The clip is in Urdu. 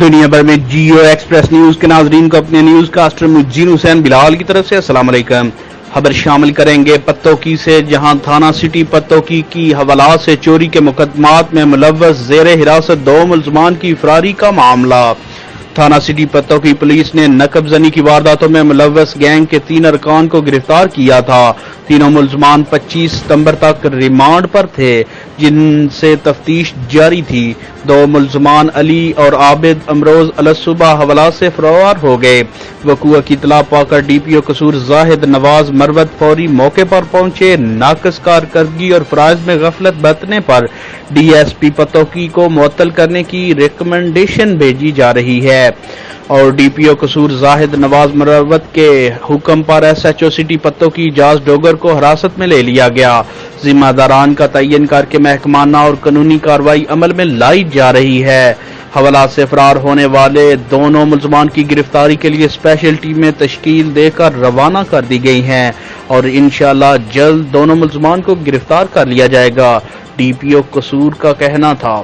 دنیا بھر میں جیو ایکسپریس نیوز کے ناظرین کو اپنے نیوز کاسٹر مجین حسین بلال کی طرف سے السلام علیکم۔ خبر شامل کریں گے پتوکی سے، جہاں تھانہ سٹی پتوکی کی حوالات سے چوری کے مقدمات میں ملوث زیر حراست 2 ملزمان کی فراری کا معاملہ۔ تھانہ سٹی پتوکی پولیس نے نقب زنی کی وارداتوں میں ملوث گینگ کے 3 ارکان کو گرفتار کیا تھا۔ تینوں ملزمان 25 ستمبر تک ریمانڈ پر تھے، جن سے تفتیش جاری تھی۔ 2 ملزمان علی اور عابد امروز الصبح حوالات سے فرار ہو گئے۔ وقوع کی اطلاع پا کر ڈی پی او قصور زاہد نواز مروت فوری موقع پر پہنچے۔ ناقص کارکردگی اور فرائض میں غفلت برتنے پر ڈی ایس پی پتوکی کو معطل کرنے کی ریکمنڈیشن بھیجی جا رہی ہے اور ڈی پی او قصور زاہد نواز مروت کے حکم پر S H O city Pattoki Ejaz Dogar کو حراست میں لے لیا گیا۔ ذمہ داران کا تعین کر کے محکمانہ اور قانونی کارروائی عمل میں لائی جا رہی ہے۔ حوالات سے فرار ہونے والے دونوں ملزمان کی گرفتاری کے لیے اسپیشل ٹیمیں تشکیل دے کر روانہ کر دی گئی ہیں اور انشاءاللہ جلد دونوں ملزمان کو گرفتار کر لیا جائے گا، ڈی پی او قصور کا کہنا تھا۔